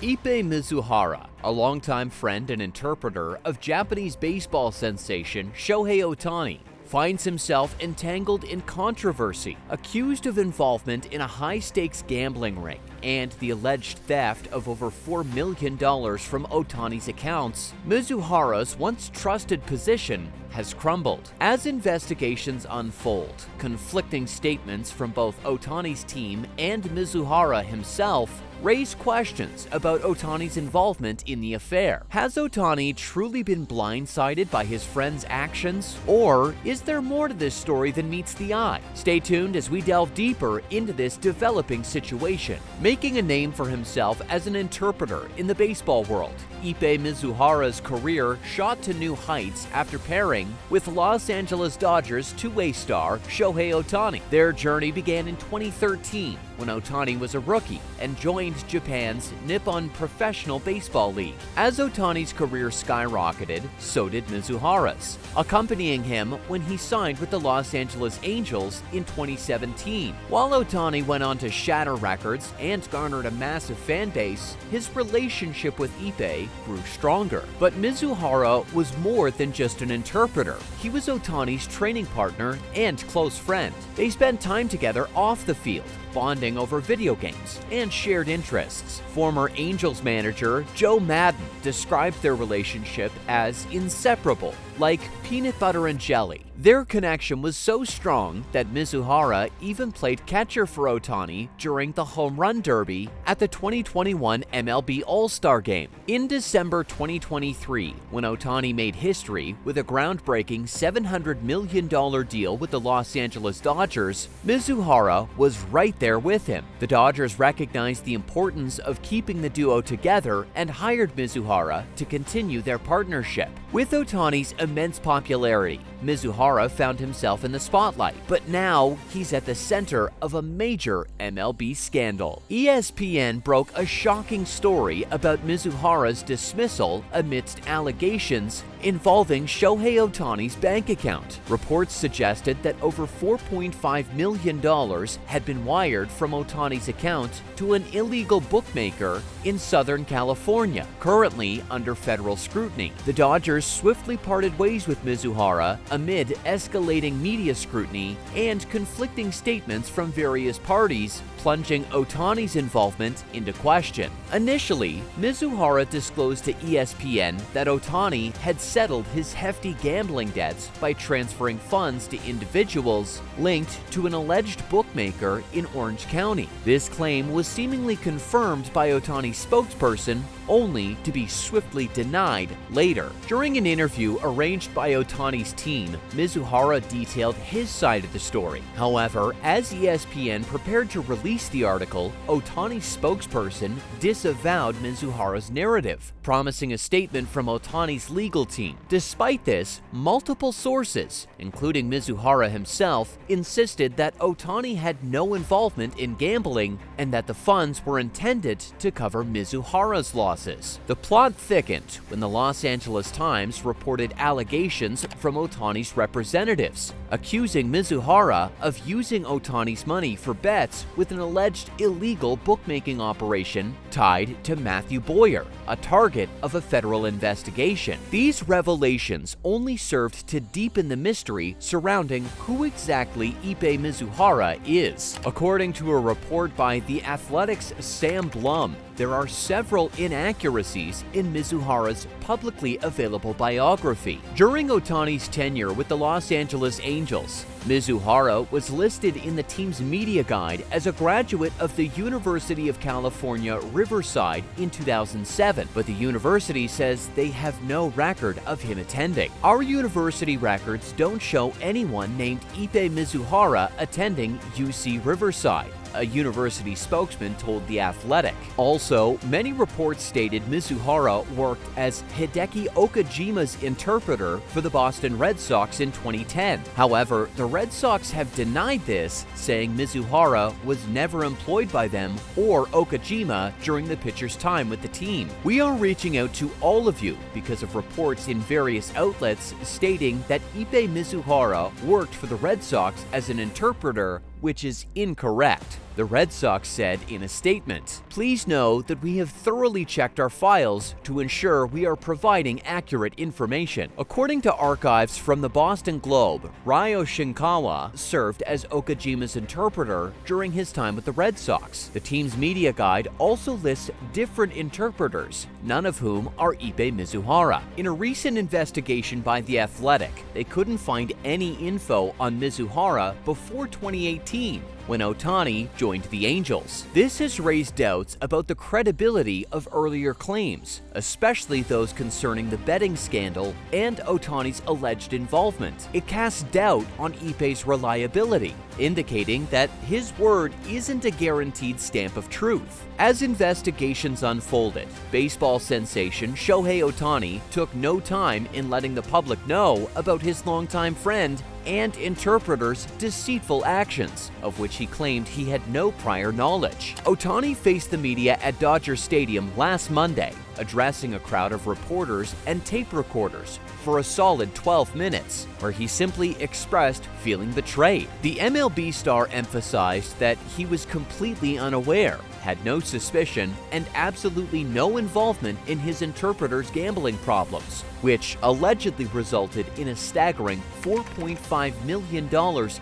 Ippei Mizuhara, a longtime friend and interpreter of Japanese baseball sensation Shohei Ohtani, finds himself entangled in controversy, accused of involvement in a high-stakes gambling ring and the alleged theft of over $4 million from Ohtani's accounts. Mizuhara's once trusted position has crumbled. As investigations unfold, conflicting statements from both Ohtani's team and Mizuhara himself raise questions about Ohtani's involvement in the affair. Has Ohtani truly been blindsided by his friend's actions? Or is there more to this story than meets the eye? Stay tuned as we delve deeper into this developing situation. Making a name for himself as an interpreter in the baseball world, Ippei Mizuhara's career shot to new heights after pairing with Los Angeles Dodgers two-way star Shohei Ohtani. Their journey began in 2013 when Ohtani was a rookie and joined Japan's Nippon Professional Baseball League. As Ohtani's career skyrocketed, so did Mizuhara's, accompanying him when he signed with the Los Angeles Angels in 2017. While Ohtani went on to shatter records and garnered a massive fan base, his relationship with Ippei grew stronger. But Mizuhara was more than just an interpreter. He was Ohtani's training partner and close friend. They spent time together off the field, bonding over video games and shared interests. Former Angels manager Joe Madden described their relationship as inseparable, like peanut butter and jelly. Their connection was so strong that Mizuhara even played catcher for Ohtani during the Home Run Derby at the 2021 MLB All-Star Game. In December 2023, when Ohtani made history with a groundbreaking $700 million deal with the Los Angeles Dodgers, Mizuhara was right there with him. The Dodgers recognized the importance of keeping the duo together and hired Mizuhara to continue their partnership. With Ohtani's immense popularity, Mizuhara found himself in the spotlight, but now he's at the center of a major MLB scandal. ESPN broke a shocking story about Mizuhara's dismissal amidst allegations involving Shohei Ohtani's bank account. Reports suggested that over $4.5 million had been wired from Ohtani's account to an illegal bookmaker in Southern California, currently under federal scrutiny. The Dodgers swiftly parted ways with Mizuhara amid escalating media scrutiny and conflicting statements from various parties, plunging Ohtani's involvement into question. Initially, Mizuhara disclosed to ESPN that Ohtani had settled his hefty gambling debts by transferring funds to individuals linked to an alleged bookmaker in Orange County. This claim was seemingly confirmed by Ohtani's spokesperson, only to be swiftly denied later. During an interview arranged by Ohtani's team, Mizuhara detailed his side of the story. However, as ESPN prepared to release the article, Ohtani's spokesperson disavowed Mizuhara's narrative, promising a statement from Ohtani's legal team. Despite this, multiple sources, including Mizuhara himself, insisted that Ohtani had no involvement in gambling and that the funds were intended to cover Mizuhara's losses. The plot thickened when the Los Angeles Times reported allegations from Ohtani's representatives, accusing Mizuhara of using Ohtani's money for bets with an alleged illegal bookmaking operation tied to Matthew Boyer, a target of a federal investigation. These revelations only served to deepen the mystery surrounding who exactly Ippei Mizuhara is. According to a report by The Athletic's Sam Blum, there are several inaccuracies in Mizuhara's publicly available biography. During Ohtani's tenure with the Los Angeles Angels, Mizuhara was listed in the team's media guide as a graduate of the University of California, Riverside in 2007, but the university says they have no record of him attending. Our university records don't show anyone named Ippei Mizuhara attending UC Riverside, a university spokesman told The Athletic. Also, many reports stated Mizuhara worked as Hideki Okajima's interpreter for the Boston Red Sox in 2010. However, the Red Sox have denied this, saying Mizuhara was never employed by them or Okajima during the pitcher's time with the team. We are reaching out to all of you because of reports in various outlets stating that Ippei Mizuhara worked for the Red Sox as an interpreter, which is incorrect. The Red Sox said in a statement, "Please know that we have thoroughly checked our files to ensure we are providing accurate information." According to archives from the Boston Globe, Ryo Shinkawa served as Okajima's interpreter during his time with the Red Sox. The team's media guide also lists different interpreters, none of whom are Ippei Mizuhara. In a recent investigation by The Athletic, they couldn't find any info on Mizuhara before 2018, when Ohtani joined the Angels. This has raised doubts about the credibility of earlier claims, especially those concerning the betting scandal and Ohtani's alleged involvement. It casts doubt on Ippei's reliability, indicating that his word isn't a guaranteed stamp of truth. As investigations unfolded, baseball sensation Shohei Ohtani took no time in letting the public know about his longtime friend and interpreter's deceitful actions, of which he claimed he had no prior knowledge. Ohtani faced the media at Dodger Stadium last Monday, addressing a crowd of reporters and tape recorders for a solid 12 minutes, where he simply expressed feeling betrayed. The MLB star emphasized that he was completely unaware, had no suspicion, and absolutely no involvement in his interpreter's gambling problems, which allegedly resulted in a staggering $4.5 million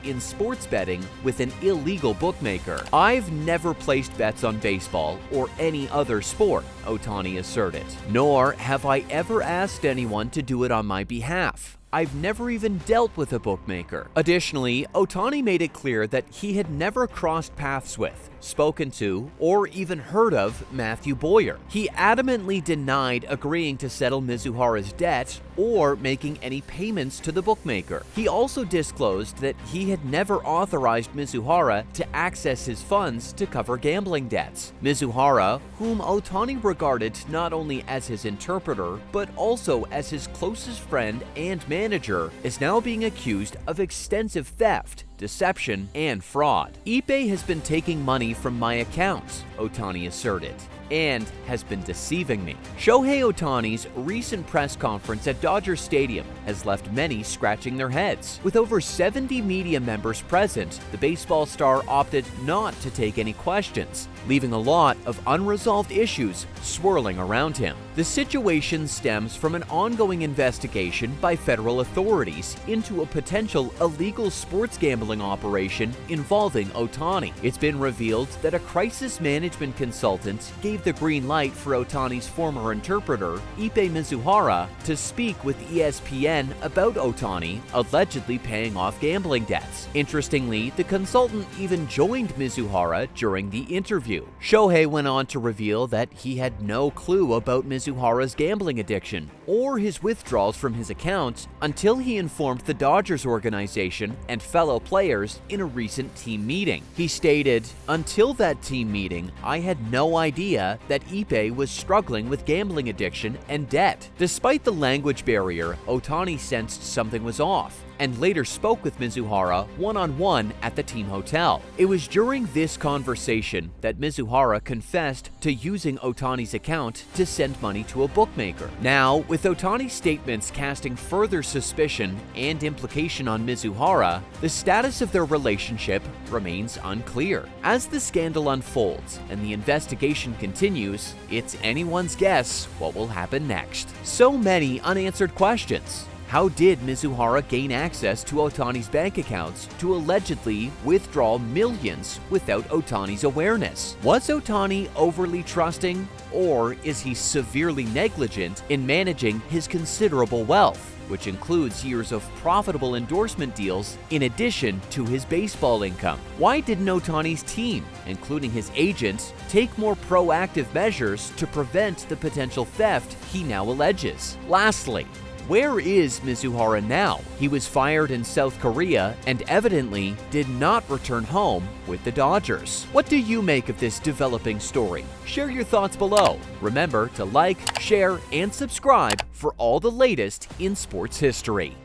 in sports betting with an illegal bookmaker. "I've never placed bets on baseball or any other sport," Ohtani asserted, "nor have I ever asked anyone to do it on my behalf. I've never even dealt with a bookmaker." Additionally, Ohtani made it clear that he had never crossed paths with, spoken to, or even heard of Matthew Boyer. He adamantly denied agreeing to settle Mizuhara's debt or making any payments to the bookmaker. He also disclosed that he had never authorized Mizuhara to access his funds to cover gambling debts. Mizuhara, whom Ohtani regarded not only as his interpreter, but also as his closest friend and manager, is now being accused of extensive theft, deception, and fraud. "Ippei has been taking money from my accounts," Ohtani asserted, "and has been deceiving me." Shohei Ohtani's recent press conference at Dodger Stadium has left many scratching their heads. With over 70 media members present, the baseball star opted not to take any questions, leaving a lot of unresolved issues swirling around him. The situation stems from an ongoing investigation by federal authorities into a potential illegal sports gambling operation involving Ohtani. It's been revealed that a crisis management consultant gave the green light for Ohtani's former interpreter, Ippei Mizuhara, to speak with ESPN about Ohtani allegedly paying off gambling debts. Interestingly, the consultant even joined Mizuhara during the interview. Shohei went on to reveal that he had no clue about Mizuhara's gambling addiction or his withdrawals from his account until he informed the Dodgers organization and fellow players in a recent team meeting. He stated, "Until that team meeting, I had no idea that Ippei was struggling with gambling addiction and debt." Despite the language barrier, Ohtani sensed something was off and later spoke with Mizuhara one-on-one at the team hotel. It was during this conversation that Mizuhara confessed to using Ohtani's account to send money to a bookmaker. Now, with Ohtani's statements casting further suspicion and implication on Mizuhara, the status of their relationship remains unclear. As the scandal unfolds and the investigation continues, it's anyone's guess what will happen next. So many unanswered questions. How did Mizuhara gain access to Ohtani's bank accounts to allegedly withdraw millions without Ohtani's awareness? Was Ohtani overly trusting, or is he severely negligent in managing his considerable wealth, which includes years of profitable endorsement deals in addition to his baseball income? Why didn't Ohtani's team, including his agent, take more proactive measures to prevent the potential theft he now alleges? Lastly, where is Mizuhara now? He was fired in South Korea and evidently did not return home with the Dodgers. What do you make of this developing story? Share your thoughts below. Remember to like, share, and subscribe for all the latest in sports history.